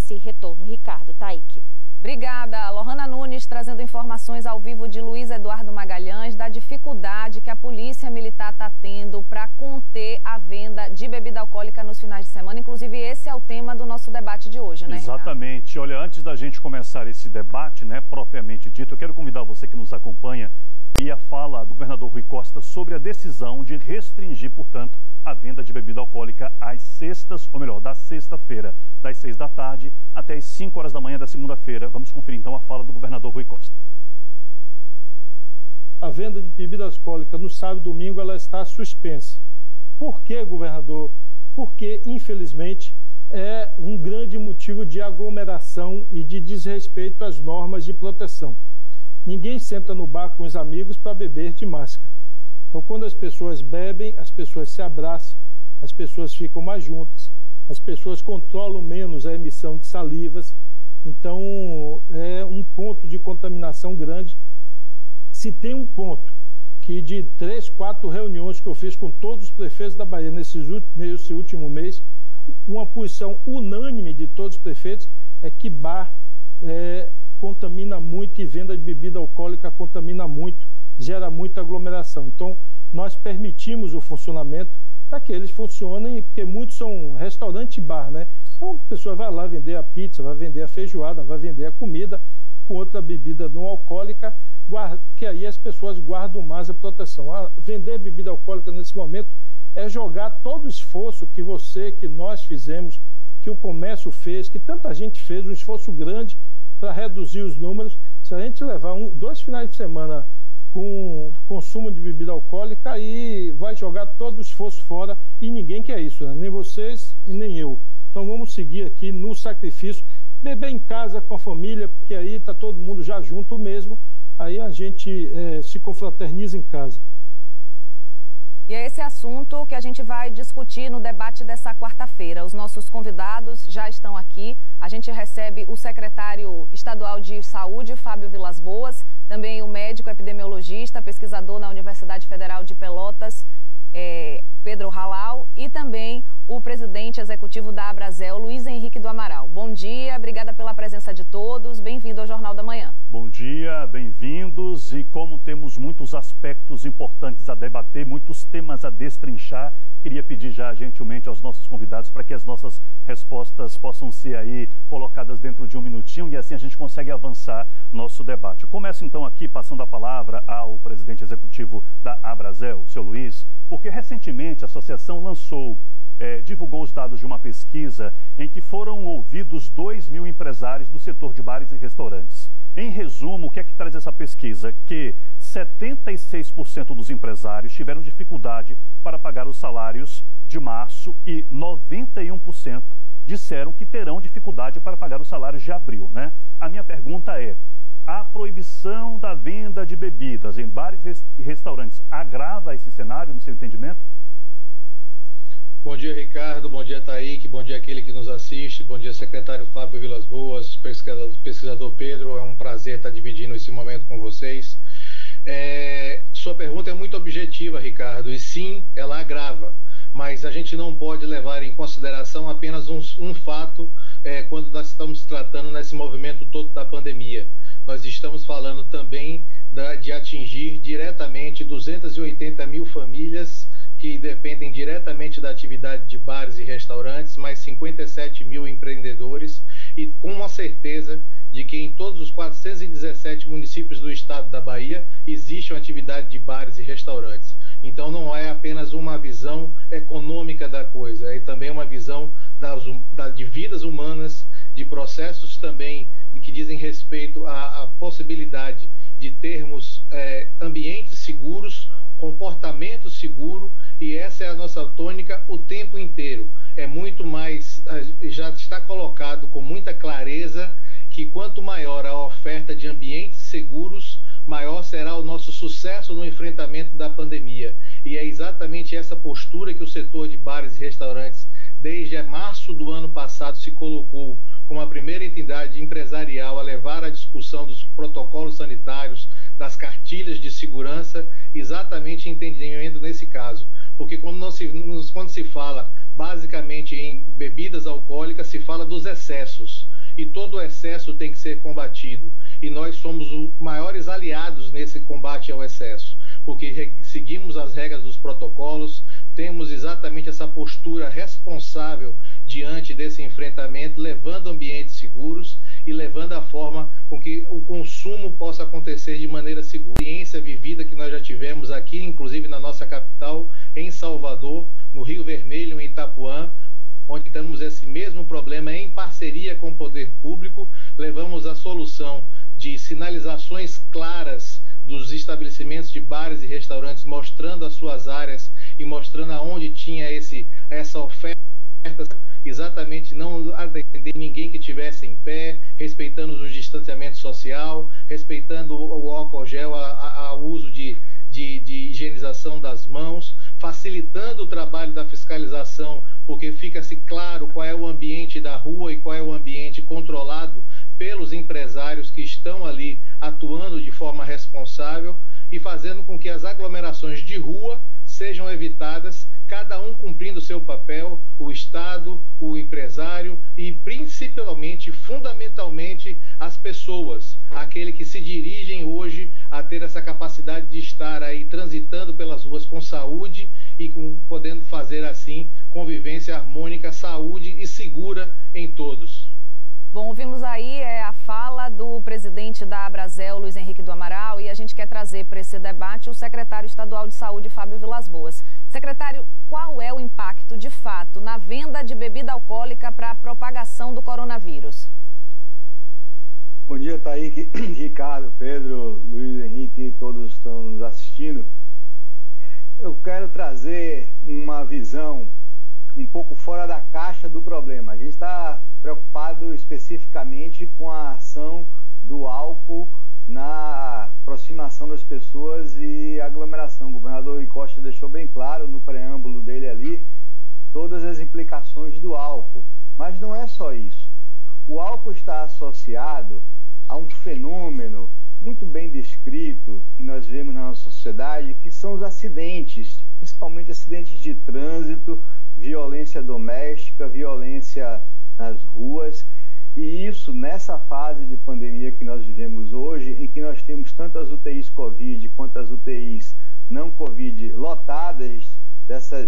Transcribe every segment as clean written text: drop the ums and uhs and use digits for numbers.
esse retorno. Ricardo, Taíque. Obrigada, Lohana Nunes, trazendo informações ao vivo de Luiz Eduardo Magalhães da dificuldade que a Polícia Militar está tendo para conter a venda de bebida alcoólica nos finais de semana. Inclusive, esse é o tema do nosso debate de hoje, né, Exatamente. Ricardo? Olha, antes da gente começar esse debate, né, propriamente dito, eu quero convidar você que nos acompanha e a fala do governador Rui Costa sobre a decisão de restringir, portanto, a venda de bebida alcoólica às sextas, ou melhor, da sexta-feira, das 6 da tarde até as 5 horas da manhã da segunda-feira. Vamos conferir então a fala do governador Rui Costa. A venda de bebida alcoólica no sábado e domingo ela está suspensa. Por quê, governador? Porque, infelizmente, é um grande motivo de aglomeração e de desrespeito às normas de proteção. Ninguém senta no bar com os amigos para beber de máscara. Então, quando as pessoas bebem, as pessoas se abraçam, as pessoas ficam mais juntas, as pessoas controlam menos a emissão de salivas. Então, é um ponto de contaminação grande. Se tem um ponto que de 3, 4 reuniões que eu fiz com todos os prefeitos da Bahia nesse último mês, uma posição unânime de todos os prefeitos é que bar contamina muito e venda de bebida alcoólica contamina muito, gera muita aglomeração. Então, nós permitimos o funcionamento para que eles funcionem, porque muitos são restaurante e bar, né? Então, a pessoa vai lá vender a pizza, vai vender a feijoada, vai vender a comida com outra bebida não alcoólica, que aí as pessoas guardam mais a proteção. Vender bebida alcoólica nesse momento é jogar todo o esforço que nós fizemos, que o comércio fez, que tanta gente fez, um esforço grande para reduzir os números. Se a gente levar 2 finais de semana com consumo de bebida alcoólica, aí vai jogar todo o esforço fora e ninguém quer isso, né? Nem vocês e nem eu. Então vamos seguir aqui no sacrifício, beber em casa com a família, porque aí está todo mundo já junto mesmo, aí a gente se confraterniza em casa. E é esse assunto que a gente vai discutir no debate dessa quarta-feira. Os nossos convidados já estão aqui. A gente recebe o secretário estadual de Saúde, Fábio Vilas Boas, também o médico epidemiologista, pesquisador na Universidade Federal de Pelotas, Pedro Halal, e também o presidente executivo da Abrazel, Luiz Henrique do Amaral. Bom dia, obrigada pela presença de todos. Bem-vindo ao Jornal da Manhã. Bom dia, bem-vindos. E como temos muitos aspectos importantes a debater, muitos temas a destrinchar, queria pedir já gentilmente aos nossos convidados para que as nossas respostas possam ser aí colocadas dentro de um minutinho e assim a gente consegue avançar nosso debate. Eu começo então aqui passando a palavra ao presidente executivo da Abrazel, seu Luiz, porque recentemente a associação divulgou os dados de uma pesquisa em que foram ouvidos 2.000 empresários do setor de bares e restaurantes. Em resumo, o que é que traz essa pesquisa? Que 76% dos empresários tiveram dificuldade para pagar os salários de março e 91% disseram que terão dificuldade para pagar os salários de abril, né? A minha pergunta é: a proibição da venda de bebidas em bares e restaurantes agrava esse cenário, no seu entendimento? Bom dia, Ricardo. Bom dia, Taíque. Bom dia àquele que nos assiste. Bom dia, secretário Fábio Vilas Boas, pesquisador Pedro. É um prazer estar dividindo esse momento com vocês. Sua pergunta é muito objetiva, Ricardo, e sim, ela agrava. Mas a gente não pode levar em consideração apenas um fato quando nós estamos tratando nesse movimento todo da pandemia. Nós estamos falando também de atingir diretamente 280 mil famílias que dependem diretamente da atividade de bares e restaurantes, mais 57 mil empreendedores, e com uma certeza de que em todos os 417 municípios do estado da Bahia existe uma atividade de bares e restaurantes. Então não é apenas uma visão econômica da coisa, é também uma visão de vidas humanas, de processos também que dizem respeito à possibilidade de termos ambientes seguros, comportamento seguro, e essa é a nossa tônica o tempo inteiro. É muito mais, já está colocado com muita clareza que quanto maior a oferta de ambientes seguros, maior será o nosso sucesso no enfrentamento da pandemia. E é exatamente essa postura que o setor de bares e restaurantes, desde março do ano passado, se colocou como a primeira entidade empresarial a levar a discussão dos protocolos sanitários, das cartilhas de segurança, exatamente entendimento nesse caso. Porque quando se fala basicamente em bebidas alcoólicas, se fala dos excessos. e todo excesso tem que ser combatido. E nós somos os maiores aliados nesse combate ao excesso, porque seguimos as regras dos protocolos, temos exatamente essa postura responsável diante desse enfrentamento, levando ambientes seguros e levando a forma com que o consumo possa acontecer de maneira segura. A experiência vivida que nós já tivemos aqui, inclusive na nossa capital, em Salvador, no Rio Vermelho, em Itapuã, onde temos esse mesmo problema em parceria com o poder público, levamos a solução de sinalizações claras dos estabelecimentos de bares e restaurantes, mostrando as suas áreas e mostrando aonde tinha essa oferta, exatamente não atender ninguém que estivesse em pé, respeitando o distanciamento social, respeitando o álcool gel, o uso de higienização das mãos, facilitando o trabalho da fiscalização, porque fica-se claro qual é o ambiente da rua e qual é o ambiente controlado pelos empresários que estão ali atuando de forma responsável e fazendo com que as aglomerações de rua sejam evitadas, cada um cumprindo o seu papel, o Estado, o empresário e principalmente, fundamentalmente, as pessoas, aqueles que se dirigem hoje a ter essa capacidade de estar aí transitando pelas ruas com saúde e podendo fazer assim convivência harmônica, saúde e segura em todos. Bom, ouvimos aí a fala do presidente da Abrazel, Luiz Henrique do Amaral, e a gente quer trazer para esse debate o secretário estadual de saúde, Fábio Vilas Boas. Secretário, qual é o impacto, de fato, na venda de bebida alcoólica para a propagação do coronavírus? Bom dia, Taíque, Ricardo, Pedro, Luiz Henrique, todos estão nos assistindo. Eu quero trazer uma visão um pouco fora da caixa do problema. A gente está preocupado especificamente com a ação do álcool na aproximação das pessoas e aglomeração. O governador Rui Costa deixou bem claro no preâmbulo dele ali todas as implicações do álcool. Mas não é só isso. O álcool está associado a um fenômeno muito bem descrito que nós vemos na nossa sociedade, que são os acidentes, principalmente acidentes de trânsito, violência doméstica, violência nas ruas, e isso nessa fase de pandemia que nós vivemos hoje, em que nós temos tanto as UTIs Covid quanto as UTIs não Covid lotadas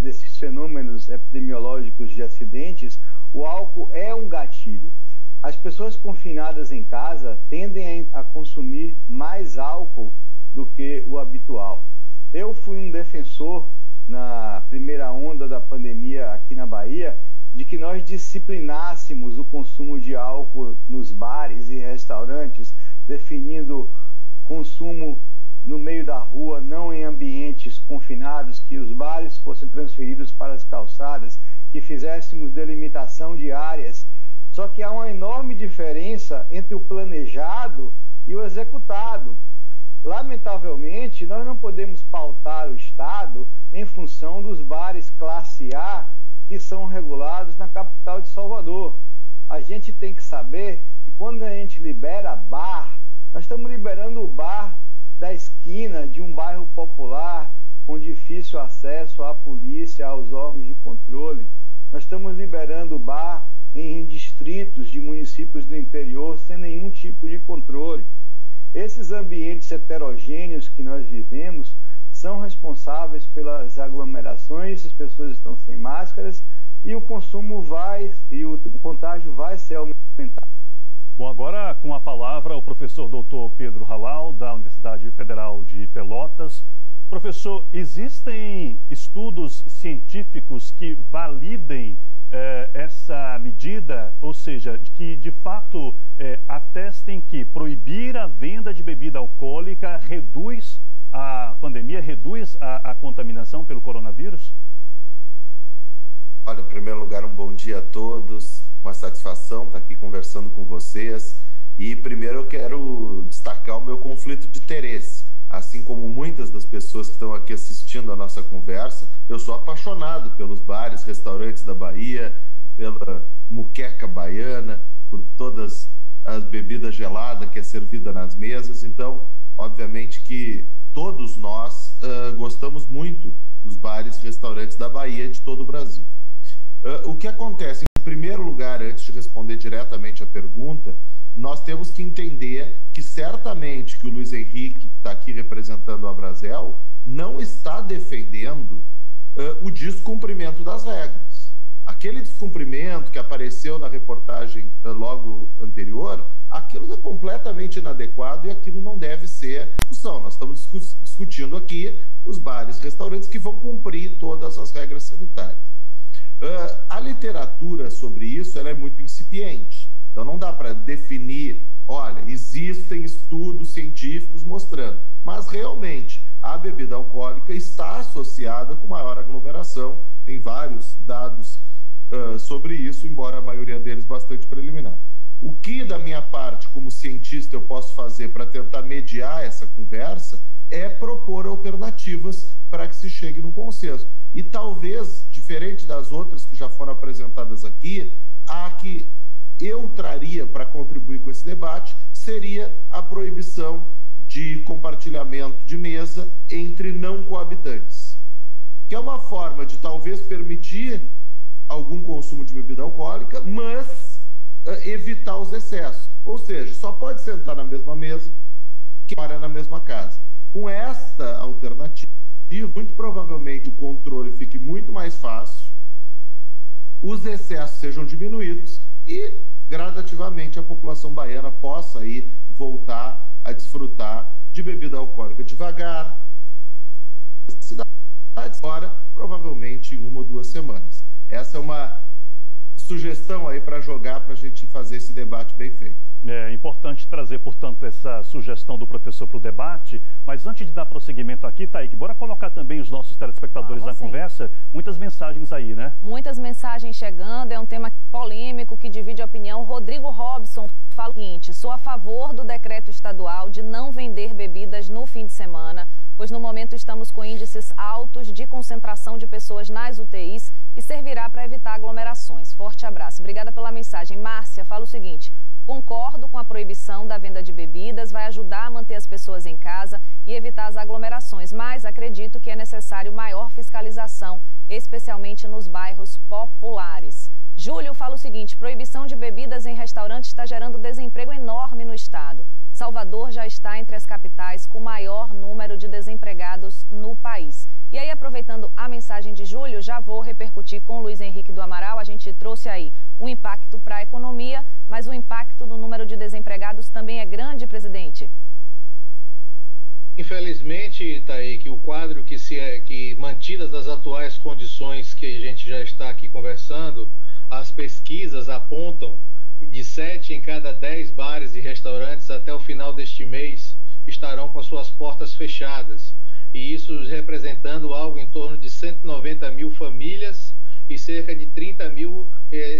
desses fenômenos epidemiológicos de acidentes, o álcool é um gatilho. As pessoas confinadas em casa tendem a consumir mais álcool do que o habitual. Eu fui um defensor na primeira onda da pandemia aqui na Bahia, de que nós disciplinássemos o consumo de álcool nos bares e restaurantes, definindo consumo no meio da rua, não em ambientes confinados, que os bares fossem transferidos para as calçadas, que fizéssemos delimitação de áreas. Só que há uma enorme diferença entre o planejado e o executado. Lamentavelmente, nós não podemos pautar o Estado em função dos bares classe A que são regulados na capital de Salvador. A gente tem que saber que quando a gente libera bar, nós estamos liberando o bar da esquina de um bairro popular com difícil acesso à polícia, aos órgãos de controle. Nós estamos liberando o bar em distritos de municípios do interior sem nenhum tipo de controle. Esses ambientes heterogêneos que nós vivemos são responsáveis pelas aglomerações, as pessoas estão sem máscaras e o consumo o contágio vai ser aumentado. Bom, agora com a palavra o professor Dr. Pedro Halal, da Universidade Federal de Pelotas. Professor, existem estudos científicos que validem essa medida, ou seja, que de fato atestem que proibir a venda de bebida alcoólica reduz a pandemia, reduz a contaminação pelo coronavírus? Olha, em primeiro lugar, um bom dia a todos, uma satisfação estar aqui conversando com vocês. E primeiro eu quero destacar o meu conflito de interesse. Assim como muitas das pessoas que estão aqui assistindo a nossa conversa, eu sou apaixonado pelos bares, restaurantes da Bahia, pela muqueca baiana, por todas as bebidas geladas que é servida nas mesas. Então, obviamente que todos nós gostamos muito dos bares e restaurantes da Bahia e de todo o Brasil. O que acontece, em primeiro lugar, antes de responder diretamente a pergunta, nós temos que entender que certamente que o Luiz Henrique, que está aqui representando a Abrazel, não está defendendo o descumprimento das regras. Aquele descumprimento que apareceu na reportagem logo anterior, aquilo é completamente inadequado e aquilo não deve ser discussão. Nós estamos discutindo aqui os bares e restaurantes que vão cumprir todas as regras sanitárias. A literatura sobre isso ela é muito incipiente. Então não dá para definir, olha, existem estudos científicos mostrando, mas realmente a bebida alcoólica está associada com maior aglomeração. Tem vários dados sobre isso, embora a maioria deles bastante preliminar. O que da minha parte, como cientista, eu posso fazer para tentar mediar essa conversa é propor alternativas para que se chegue num consenso. E talvez, diferente das outras que já foram apresentadas aqui, a que eu traria para contribuir com esse debate seria a proibição de compartilhamento de mesa entre não coabitantes, que é uma forma de talvez permitir algum consumo de bebida alcoólica, mas evitar os excessos. Ou seja, só pode sentar na mesma mesa que mora na mesma casa. Com esta alternativa, muito provavelmente o controle fique muito mais fácil, os excessos sejam diminuídos e gradativamente a população baiana possa aí voltar a desfrutar de bebida alcoólica devagar, cidades fora, provavelmente em 1 ou 2 semanas. Essa é uma sugestão aí para jogar, para a gente fazer esse debate bem feito. É importante trazer, portanto, essa sugestão do professor para o debate, mas antes de dar prosseguimento aqui, Thaíque, bora colocar também os nossos telespectadores na conversa. Muitas mensagens aí, né? Muitas mensagens chegando, é um tema polêmico que divide a opinião. Rodrigo Robson fala o seguinte: sou a favor do decreto estadual de não vender bebidas no fim de semana, pois no momento estamos com índices altos de concentração de pessoas nas UTIs e servirá para evitar aglomerações. Forte abraço. Obrigada pela mensagem. Márcia fala o seguinte: concordo com a proibição da venda de bebidas, vai ajudar a manter as pessoas em casa e evitar as aglomerações, mas acredito que é necessário maior fiscalização, especialmente nos bairros populares. Júlio fala o seguinte: proibição de bebidas em restaurantes está gerando desemprego enorme no estado. Salvador já está entre as capitais com maior número de desempregados no país. E aí, aproveitando a mensagem de Júlio, já vou repercutir com o Luiz Henrique do Amaral. A gente trouxe aí um impacto para a economia, mas o impacto no número de desempregados também é grande, presidente? Infelizmente, Thaíque, o quadro que mantidas as atuais condições que a gente já está aqui conversando, as pesquisas apontam de 7 em cada 10 bares e restaurantes até o final deste mês estarão com suas portas fechadas. E isso representando algo em torno de 190 mil famílias e cerca de 30 mil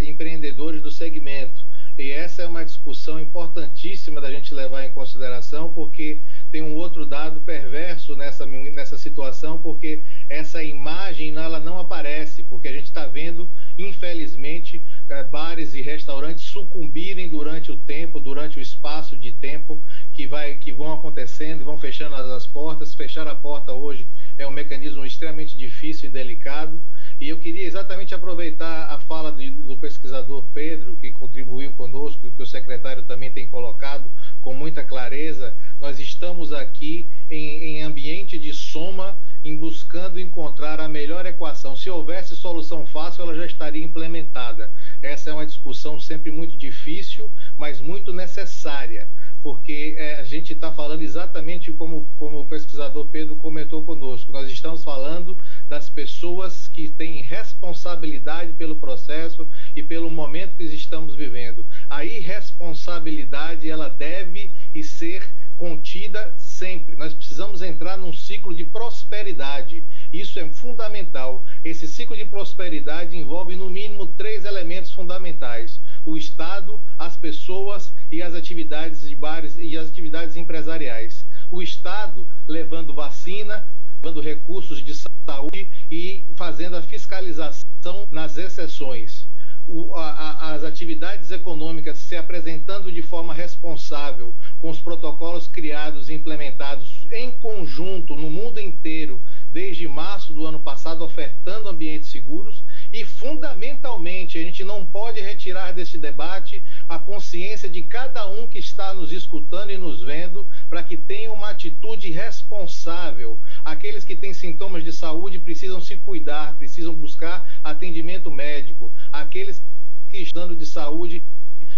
empreendedores do segmento. E essa é uma discussão importantíssima da gente levar em consideração, porque tem um outro dado perverso nessa situação, porque essa imagem ela não aparece, porque a gente está vendo, infelizmente, bares e restaurantes sucumbirem durante o tempo, durante o espaço de tempo que vão acontecendo, vão fechando as portas. Fechar a porta hoje é um mecanismo extremamente difícil e delicado. E eu queria exatamente aproveitar a fala do pesquisador Pedro, que contribuiu conosco, que o secretário também tem colocado com muita clareza. Nós estamos aqui em ambiente de soma, buscando encontrar a melhor equação. Se houvesse solução fácil, ela já estaria implementada. Essa é uma discussão sempre muito difícil, mas muito necessária, porque a gente está falando exatamente como o pesquisador Pedro comentou conosco. Nós estamos falando das pessoas que têm responsabilidade pelo processo e pelo momento que estamos vivendo. A irresponsabilidade, ela deve ser contida sempre. Nós precisamos entrar num ciclo de prosperidade. Isso é fundamental. Esse ciclo de prosperidade envolve, no mínimo, 3 elementos fundamentais: o Estado, as pessoas e as atividades de bares e as atividades empresariais. O Estado levando vacina, levando recursos de saúde e fazendo a fiscalização nas exceções. As atividades econômicas se apresentando de forma responsável, com os protocolos criados e implementados em conjunto no mundo inteiro, desde março do ano passado, ofertando ambientes seguros e, fundamentalmente, a gente não pode retirar desse debate a consciência de cada um que está nos escutando e nos vendo, para que tenha uma atitude responsável. Aqueles que têm sintomas de saúde precisam se cuidar, precisam buscar atendimento médico. Aqueles que estão de saúde,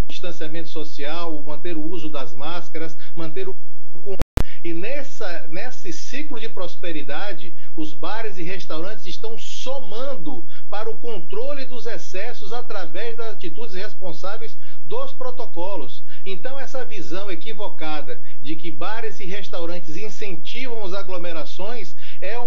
distanciamento social, manter o uso das máscaras, manter o... E nesse ciclo de prosperidade, os bares e restaurantes estão somando para o controle dos excessos através das atitudes responsáveis dos protocolos. Então, essa visão equivocada de que bares e restaurantes incentivam as aglomerações é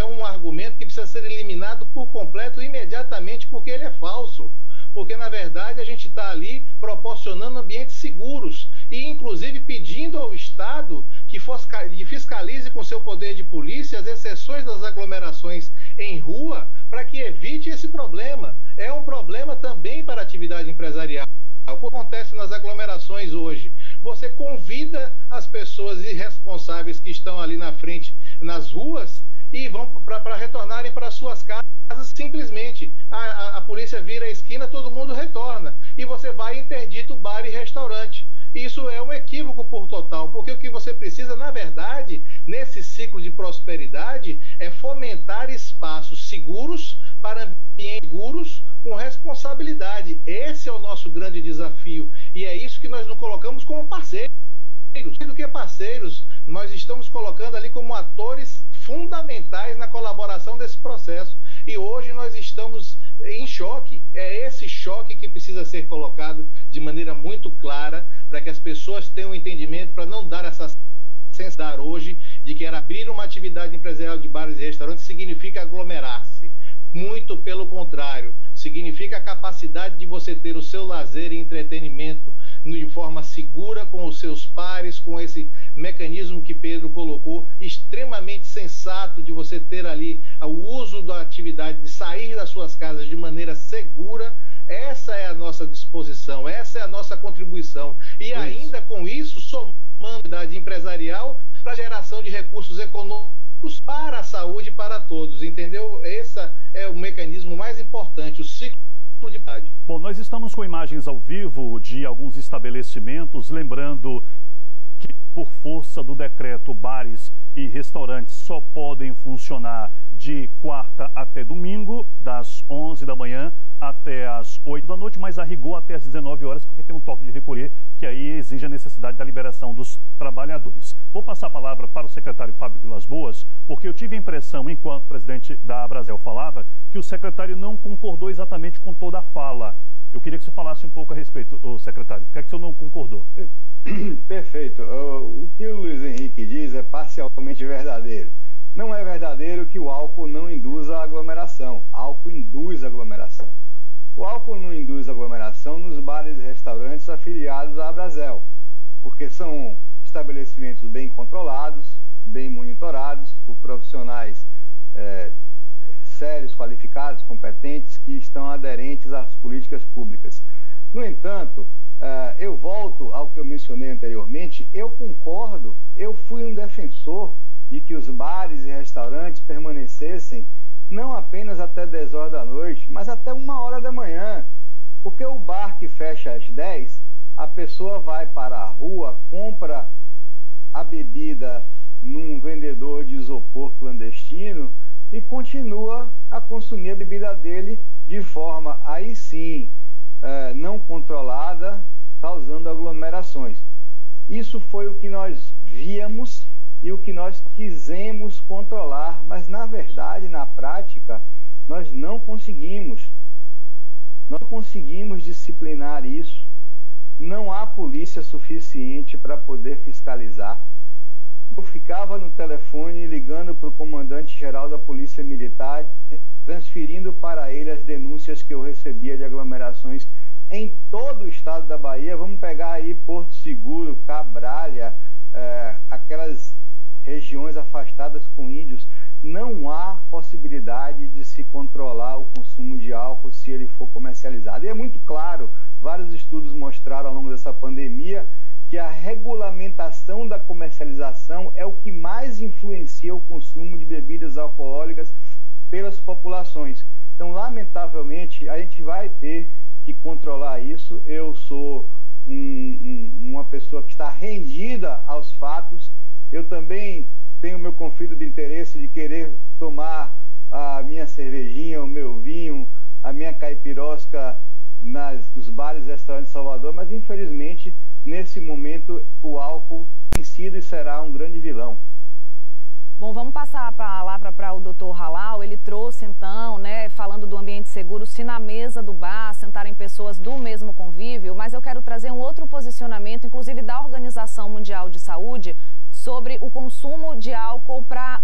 um argumento que precisa ser eliminado por completo imediatamente, porque ele é falso. Porque, na verdade, a gente está ali proporcionando ambientes seguros e, inclusive, pedindo ao Estado que fiscalize com seu poder de polícia as exceções das aglomerações em rua para que evite esse problema. É um problema também para a atividade empresarial. O que acontece nas aglomerações hoje? Você convida as pessoas irresponsáveis que estão ali na frente, nas ruas, e vão para retornarem para suas casas simplesmente. A polícia vira a esquina, todo mundo retorna. E você vai e interdita o bar e restaurante. Isso é um equívoco por total, porque o que você precisa, na verdade, nesse ciclo de prosperidade, é fomentar espaços seguros para ambientes seguros com responsabilidade. Esse é o nosso grande desafio. E é isso que nós nos colocamos como parceiros. Mais do que parceiros, nós estamos colocando ali como atores fundamentais na colaboração desse processo. E hoje nós estamos em choque. É esse choque que precisa ser colocado de maneira muito clara para que as pessoas tenham um entendimento, para não dar essa sensação hoje de que era abrir uma atividade empresarial de bares e restaurantes significa aglomerar-se. Muito pelo contrário, significa a capacidade de você ter o seu lazer e entretenimento de forma segura com os seus pares, com esse mecanismo que Pedro colocou, extremamente sensato de você ter ali o uso da atividade, de sair das suas casas de maneira segura. Essa é a nossa disposição, essa é a nossa contribuição. E ainda com isso, somando a atividade empresarial para a geração de recursos econômicos para a saúde para todos, entendeu? Esse é o mecanismo mais importante, o ciclo de idade. Bom, nós estamos com imagens ao vivo de alguns estabelecimentos, lembrando que por força do decreto, bares e restaurantes só podem funcionar de quarta até domingo, das 11 da manhã até as 8 da noite, mas a rigor até as 19 horas, porque tem um toque de recolher que aí exige a necessidade da liberação dos trabalhadores. Vou passar a palavra para o secretário Fábio Vilas Boas, porque eu tive a impressão, enquanto o presidente da Abrazel falava, que o secretário não concordou exatamente com toda a fala. Eu queria que você falasse um pouco a respeito, secretário. O que é que o senhor não concordou? Perfeito. O que o Luiz Henrique diz é parcialmente verdadeiro. Não é verdadeiro que o álcool não induz a aglomeração. Álcool induz a aglomeração. O álcool não induz aglomeração nos bares e restaurantes afiliados à Abrazel, porque são estabelecimentos bem controlados, bem monitorados por profissionais sérios, qualificados, competentes, que estão aderentes às políticas públicas. No entanto, eu volto ao que eu mencionei anteriormente, eu concordo, eu fui um defensor de que os bares e restaurantes permanecessem não apenas até 10 horas da noite, mas até 1 hora da manhã, porque o bar que fecha às 10, a pessoa vai para a rua, compra a bebida num vendedor de isopor clandestino e continua a consumir a bebida dele de forma, aí sim, não controlada, causando aglomerações. Isso foi o que nós víamos e o que nós quisemos controlar, mas na verdade, na prática, nós não conseguimos. Não conseguimos disciplinar isso. Não há polícia suficiente para poder fiscalizar. Eu ficava no telefone ligando para o comandante-geral da Polícia Militar, transferindo para ele as denúncias que eu recebia de aglomerações em todo o estado da Bahia. Vamos pegar aí Porto Seguro, Cabralha, aquelas regiões afastadas com índios. Não há possibilidade de se controlar o consumo de álcool se ele for comercializado. E é muito claro, vários estudos mostraram ao longo dessa pandemia que a regulamentação da comercialização é o que mais influencia o consumo de bebidas alcoólicas pelas populações. Então, lamentavelmente, a gente vai ter que controlar isso. Eu sou uma pessoa que está rendida aos fatos. Eu também tenho meu conflito de interesse de querer tomar a minha cervejinha, o meu vinho, a minha caipirosca nos bares e restaurantes de Salvador, mas infelizmente, nesse momento, o álcool tem sido e será um grande vilão. Bom, vamos passar a palavra para o doutor Halal. Ele trouxe, então, falando do ambiente seguro, se na mesa do bar sentarem pessoas do mesmo convívio, mas eu quero trazer um outro posicionamento, inclusive da Organização Mundial de Saúde, sobre o consumo de álcool para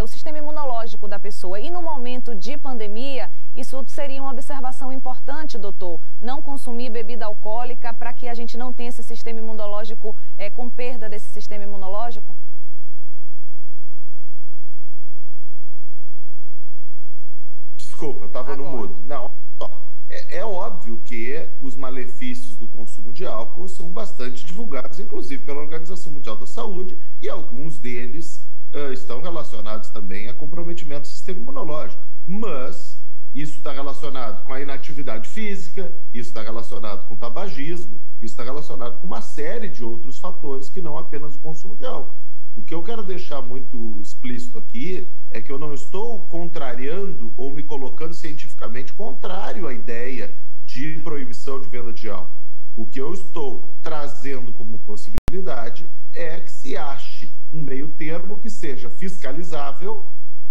o sistema imunológico da pessoa. E no momento de pandemia, isso seria uma observação importante, doutor, não consumir bebida alcoólica para que a gente não tenha esse sistema imunológico com perda desse sistema imunológico? Desculpa, estava no mudo. Não, é óbvio que os malefícios do consumo de álcool são bastante divulgados, inclusive pela Organização Mundial da Saúde, e alguns deles estão relacionados também a comprometimento do sistema imunológico. Mas isso está relacionado com a inatividade física, isso está relacionado com o tabagismo, isso está relacionado com uma série de outros fatores que não apenas o consumo de álcool. O que eu quero deixar muito explícito aqui é que eu não estou contrariando ou me colocando cientificamente contrário à ideia de proibição de venda de álcool. O que eu estou trazendo como possibilidade é que se ache um meio termo que seja fiscalizável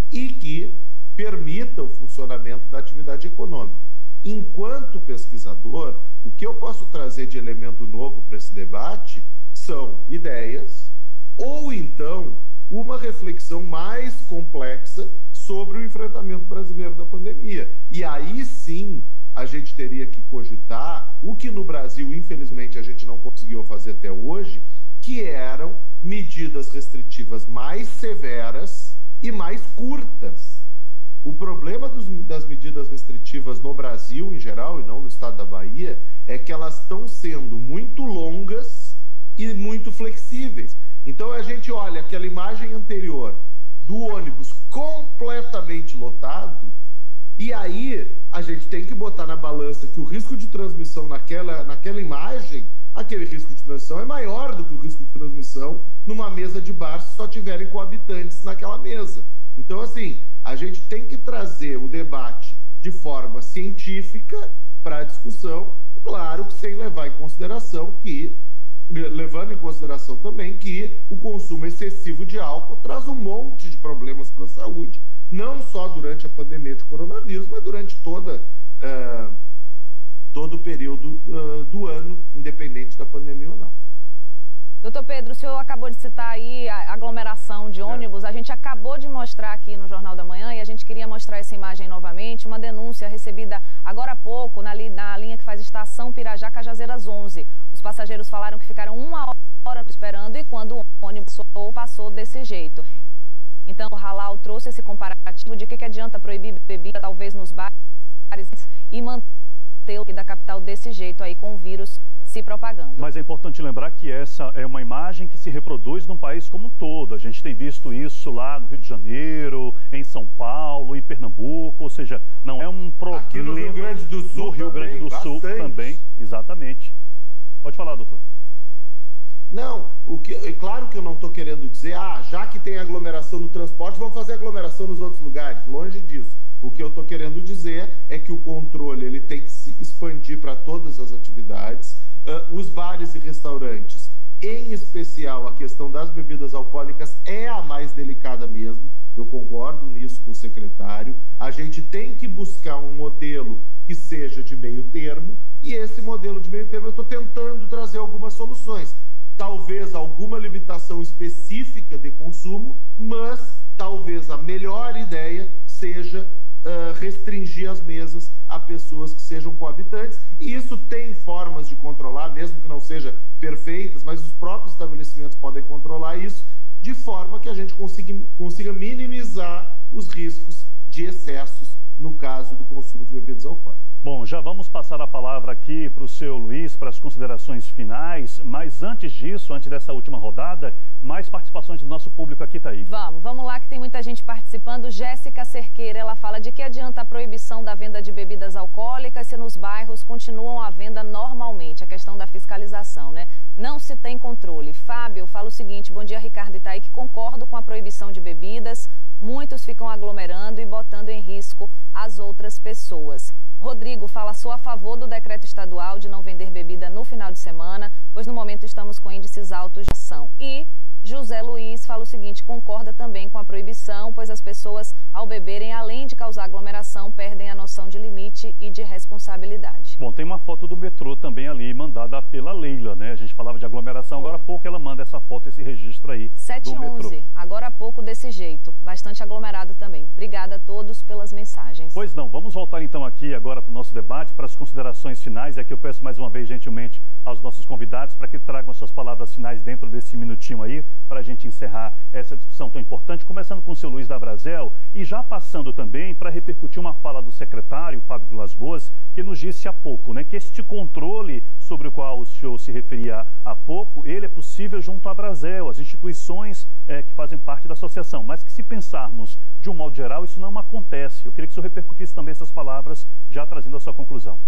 e que permita o funcionamento da atividade econômica. Enquanto pesquisador, o que eu posso trazer de elemento novo para esse debate são ideias ou então uma reflexão mais complexa sobre o enfrentamento brasileiro da pandemia. E aí sim a gente teria que cogitar o que no Brasil, infelizmente, a gente não conseguiu fazer até hoje, que eram medidas restritivas mais severas e mais curtas. O problema das medidas restritivas no Brasil, em geral, e não no estado da Bahia, é que elas estão sendo muito longas e muito flexíveis. Então a gente olha aquela imagem anterior do ônibus completamente lotado e aí a gente tem que botar na balança que o risco de transmissão naquela imagem, aquele risco de transmissão é maior do que o risco de transmissão numa mesa de bar se só tiverem coabitantes naquela mesa. Então, assim, a gente tem que trazer o debate de forma científica para a discussão, claro que sem levar em consideração levando em consideração também que o consumo excessivo de álcool traz um monte de problemas para a saúde, não só durante a pandemia de coronavírus, mas durante todo o período do ano, independente da pandemia ou não. Doutor Pedro, o senhor acabou de citar aí a aglomeração de ônibus. A gente acabou de mostrar aqui no Jornal da Manhã e a gente queria mostrar essa imagem novamente, uma denúncia recebida agora há pouco na linha que faz estação Pirajá-Cajazeiras 11. Os passageiros falaram que ficaram 1 hora esperando e quando o ônibus passou desse jeito. Então o Halal trouxe esse comparativo de que adianta proibir bebida talvez nos bares e manter o que da capital desse jeito aí com o vírus se propagando. Mas é importante lembrar que essa é uma imagem que se reproduz num país como um todo. A gente tem visto isso lá no Rio de Janeiro, em São Paulo, em Pernambuco, ou seja, não é um problema. Aqui no Rio Grande do Sul, no Rio Grande do Sul também, exatamente. Pode falar, doutor. Não, claro que eu não estou querendo dizer, já que tem aglomeração no transporte, vamos fazer aglomeração nos outros lugares. Longe disso. O que eu estou querendo dizer é que o controle ele tem que se expandir para todas as atividades. Os bares e restaurantes, em especial a questão das bebidas alcoólicas, é a mais delicada mesmo. Eu concordo nisso com o secretário. A gente tem que buscar um modelo que seja de meio termo, e esse modelo de meio termo eu estou tentando trazer algumas soluções. Talvez alguma limitação específica de consumo, mas talvez a melhor ideia seja restringir as mesas a pessoas que sejam coabitantes, e isso tem formas de controlar, mesmo que não seja perfeitas, mas os próprios estabelecimentos podem controlar isso de forma que a gente consiga minimizar os riscos de excessos no caso do consumo de bebidas alcoólicas. Bom, já vamos passar a palavra aqui para o seu Luiz, para as considerações finais, mas antes disso, antes dessa última rodada, mais participações do nosso público aqui, Thaí. Vamos lá que tem muita gente participando. Jéssica Cerqueira, ela fala de que adianta a proibição da venda de bebidas alcoólicas se nos bairros continuam a venda normalmente, a questão da fiscalização, né? Não se tem controle. Fábio fala o seguinte: bom dia, Ricardo e Thaí, que concordo com a proibição de bebidas, muitos ficam aglomerando e botando em risco as outras pessoas. Rodrigo fala: sou a favor do decreto estadual de não vender bebida no final de semana, pois no momento estamos com índices altos de ação. E José Luiz fala o seguinte: concorda também com a proibição, pois as pessoas, ao beberem, além de causar aglomeração, perdem a noção de limite e de responsabilidade. Bom, tem uma foto do metrô também ali, mandada pela Leila, né? A gente falava de aglomeração, agora há pouco ela manda essa foto, esse registro aí 7 do metrô. 11, agora há pouco desse jeito, bastante aglomerado também. Obrigada a todos pelas mensagens. Pois não, vamos voltar então aqui agora para o nosso debate, para as considerações finais. E aqui eu peço mais uma vez, gentilmente, aos nossos convidados para que tragam as suas palavras finais dentro desse minutinho aí, para a gente encerrar essa discussão tão importante, começando com o seu Luiz da Brasel e já passando também para repercutir uma fala do secretário Fábio Vilas Boas, que nos disse há pouco, né, que este controle sobre o qual o senhor se referia há pouco, ele é possível junto à Brasel, as instituições que fazem parte da associação, mas que se pensarmos de um modo geral, isso não acontece. Eu queria que o senhor repercutisse também essas palavras, já trazendo a sua conclusão.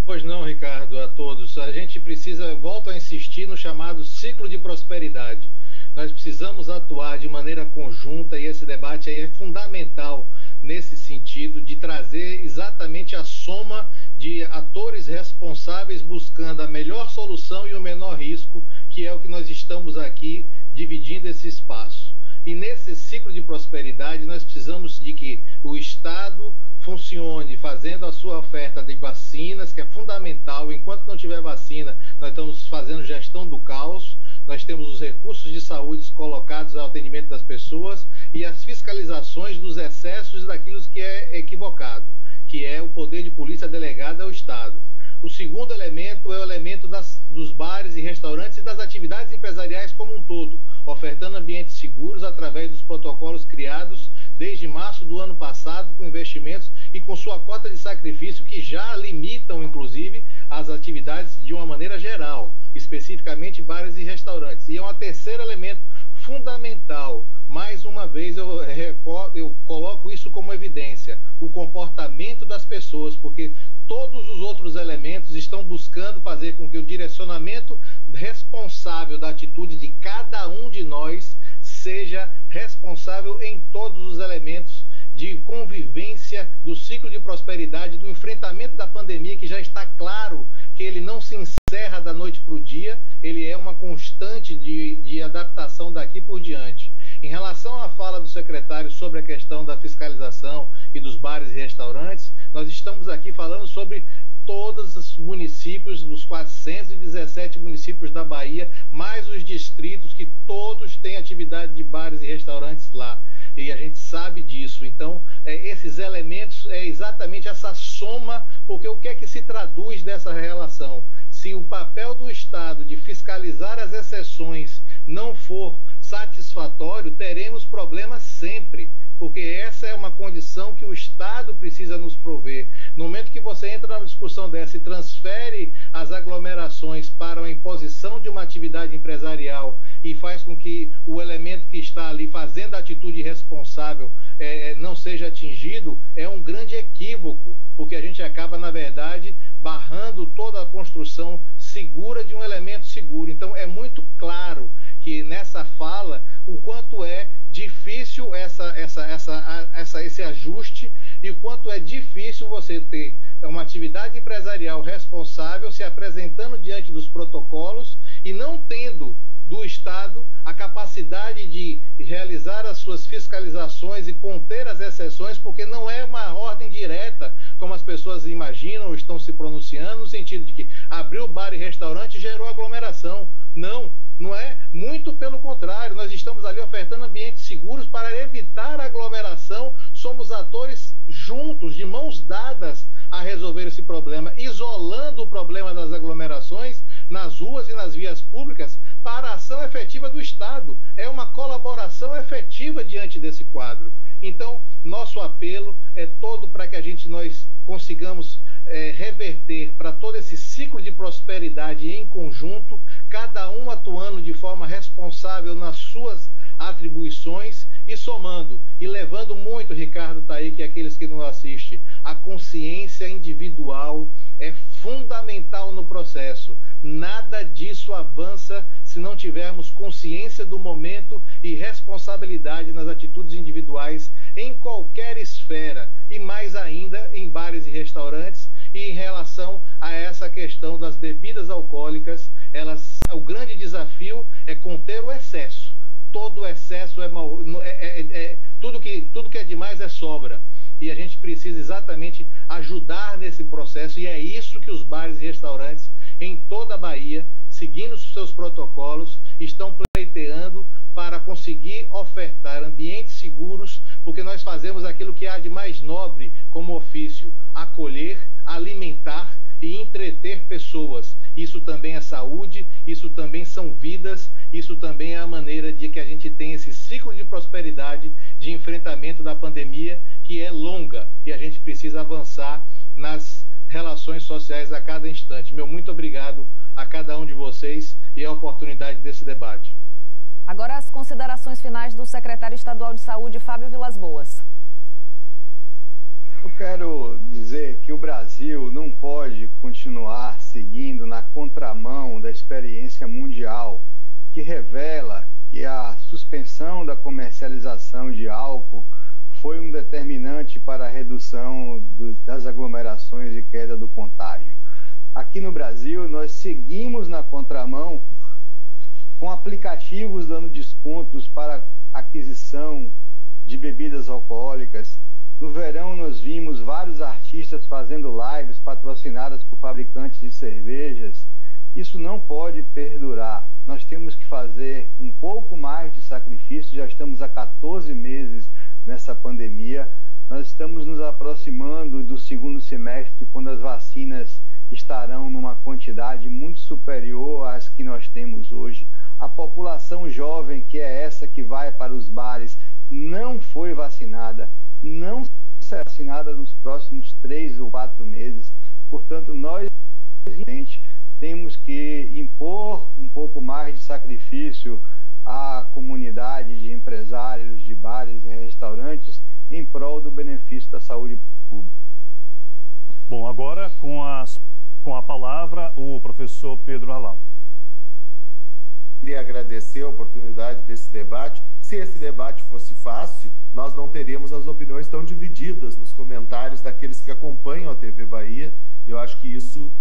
Pois não, Ricardo, a todos. A gente precisa, volto a insistir no chamado ciclo de prosperidade. Nós precisamos atuar de maneira conjunta e esse debate aí é fundamental nesse sentido de trazer exatamente a soma de atores responsáveis buscando a melhor solução e o menor risco, que é o que nós estamos aqui dividindo esse espaço. E nesse ciclo de prosperidade nós precisamos de que o Estado funcione fazendo a sua oferta de vacinas, que é fundamental. Enquanto não tiver vacina, nós estamos fazendo gestão do caos. Nós temos os recursos de saúde colocados ao atendimento das pessoas e as fiscalizações dos excessos daquilo que é equivocado, que é o poder de polícia delegado ao Estado. O segundo elemento é o elemento dos bares e restaurantes e das atividades empresariais como um todo, ofertando ambientes seguros através dos protocolos criados desde março do ano passado, com investimentos e com sua cota de sacrifício que já limitam, inclusive, as atividades de uma maneira geral, especificamente bares e restaurantes. E é um terceiro elemento fundamental. Mais uma vez eu coloco isso como evidência, o comportamento das pessoas, porque todos os outros elementos estão buscando fazer com que o direcionamento responsável da atitude de cada um de nós seja responsável em todos os elementos de convivência do ciclo de prosperidade, do enfrentamento da pandemia, que já está claro que ele não se encerra da noite para o dia, ele é uma constante de adaptação daqui por diante. Em relação à fala do secretário sobre a questão da fiscalização e dos bares e restaurantes, nós estamos aqui falando sobre todos os municípios, dos 417 municípios da Bahia, mais os distritos que todos têm atividade de bares e restaurantes lá. E a gente sabe disso. Então, esses elementos é exatamente essa soma, porque o que é que se traduz dessa relação? Se o papel do Estado de fiscalizar as exceções não for satisfatório, teremos problemas sempre, porque essa é uma condição que o Estado precisa nos prover. No momento que você entra numa discussão dessa e transfere as aglomerações para a imposição de uma atividade empresarial e faz com que o elemento que está ali fazendo a atitude responsável não seja atingido, é um grande equívoco, porque a gente acaba, na verdade, barrando toda a construção segura de um elemento seguro. Então, é muito claro que nessa fala o quanto é difícil esse ajuste e o quanto é difícil você ter uma atividade empresarial responsável se apresentando diante dos protocolos e não tendo do Estado a capacidade de realizar as suas fiscalizações e conter as exceções, porque não é uma ordem direta, como as pessoas imaginam ou estão se pronunciando, no sentido de que abriu bar e restaurante gerou aglomeração. Não é. Muito pelo contrário, nós estamos ali ofertando ambientes seguros para evitar a aglomeração. Somos atores juntos, de mãos dadas, a resolver esse problema, isolando o problema das aglomerações nas ruas e nas vias públicas para a ação efetiva do Estado. É uma colaboração efetiva diante desse quadro. Então, nosso apelo é todo para que nós consigamos reverter para todo esse ciclo de prosperidade em conjunto, cada um atuando de forma responsável nas suas atribuições e somando e levando muito, Ricardo Taíque, e aqueles que nos assistem, a consciência individual é fundamental no processo. Nada disso avança se não tivermos consciência do momento e responsabilidade nas atitudes individuais em qualquer esfera, e mais ainda em bares e restaurantes. E em relação a essa questão das bebidas alcoólicas, o grande desafio é conter o excesso. Todo excesso tudo que é demais é sobra. E a gente precisa exatamente ajudar nesse processo, e é isso que os bares e restaurantes em toda a Bahia, seguindo os seus protocolos, estão pleiteando para conseguir ofertar ambientes seguros, porque nós fazemos aquilo que há de mais nobre como ofício: acolher, alimentar e entreter pessoas. Isso também é saúde, isso também são vidas, isso também é a maneira de que a gente tem esse ciclo de prosperidade, de enfrentamento da pandemia, que é longa, e a gente precisa avançar nas relações sociais a cada instante. Meu muito obrigado a cada um de vocês e a oportunidade desse debate. Agora as considerações finais do secretário estadual de Saúde, Fábio Vilas Boas. Eu quero dizer que o Brasil não pode continuar seguindo na contramão da experiência mundial, que revela que a suspensão da comercialização de álcool foi um determinante para a redução das aglomerações e queda do contágio. Aqui no Brasil, nós seguimos na contramão com aplicativos dando descontos para aquisição de bebidas alcoólicas. No verão, nós vimos vários artistas fazendo lives patrocinadas por fabricantes de cervejas. Isso não pode perdurar. Nós temos que fazer um pouco mais de sacrifício. Já estamos há 14 meses nessa pandemia. Nós estamos nos aproximando do segundo semestre, quando as vacinas estarão numa quantidade muito superior às que nós temos hoje. A população jovem, que é essa que vai para os bares, não foi vacinada, não será vacinada nos próximos 3 ou 4 meses. Portanto, nós temos que impor um pouco mais de sacrifício à comunidade de empresários de bares e restaurantes em prol do benefício da saúde pública. Bom, agora com a palavra o professor Pedro Halal. Queria agradecer a oportunidade desse debate. Se esse debate fosse fácil, nós não teríamos as opiniões tão divididas nos comentários daqueles que acompanham a TV Bahia. Eu acho que isso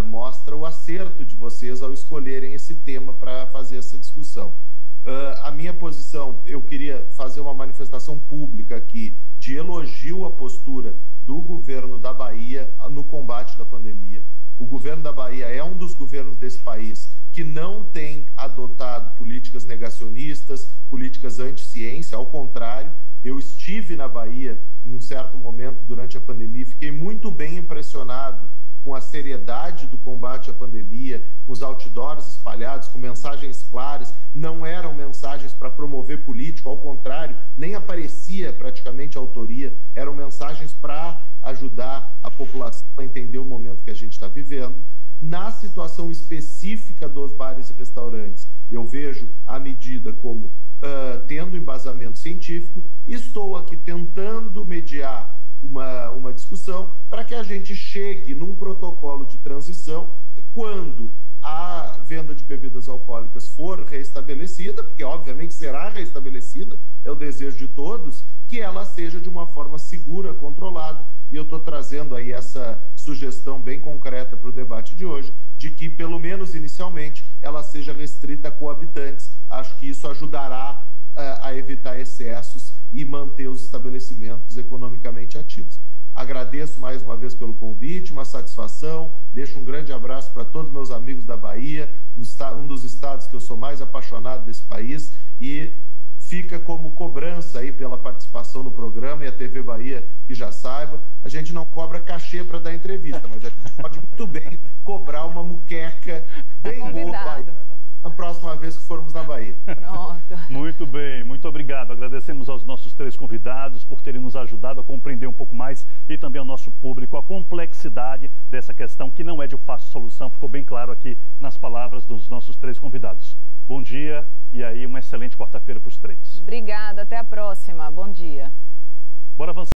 mostra o acerto de vocês ao escolherem esse tema para fazer essa discussão. A minha posição, eu queria fazer uma manifestação pública aqui de elogio à postura do governo da Bahia no combate da pandemia. O governo da Bahia é um dos governos desse país que não tem adotado políticas negacionistas, políticas anti-ciência. Ao contrário, eu estive na Bahia em um certo momento durante a pandemia, fiquei muito bem impressionado com a seriedade do combate à pandemia, com os outdoors espalhados, com mensagens claras. Não eram mensagens para promover político, ao contrário, nem aparecia praticamente a autoria, eram mensagens para ajudar a população a entender o momento que a gente está vivendo. Na situação específica dos bares e restaurantes, eu vejo a medida como tendo embasamento científico. Estou aqui tentando mediar uma discussão para que a gente chegue num protocolo de transição e quando a venda de bebidas alcoólicas for reestabelecida, porque obviamente será reestabelecida, é o desejo de todos, que ela seja de uma forma segura, controlada. E eu estou trazendo aí essa sugestão bem concreta para o debate de hoje, de que, pelo menos inicialmente, ela seja restrita a coabitantes. Acho que isso ajudará a evitar excessos e manter os estabelecimentos economicamente ativos. Agradeço mais uma vez pelo convite, uma satisfação. Deixo um grande abraço para todos meus amigos da Bahia, um dos estados que eu sou mais apaixonado desse país, e fica como cobrança aí pela participação no programa, e a TV Bahia que já saiba, a gente não cobra cachê para dar entrevista, mas a gente pode muito bem cobrar uma muqueca bem boa na próxima próxima vez que formos na Bahia. Pronto. Muito bem, muito obrigado. Agradecemos aos nossos 3 convidados por terem nos ajudado a compreender um pouco mais e também ao nosso público a complexidade dessa questão, que não é de fácil solução, ficou bem claro aqui nas palavras dos nossos 3 convidados. Bom dia e aí uma excelente quarta-feira para os 3. Obrigada, até a próxima. Bom dia. Bora avançar.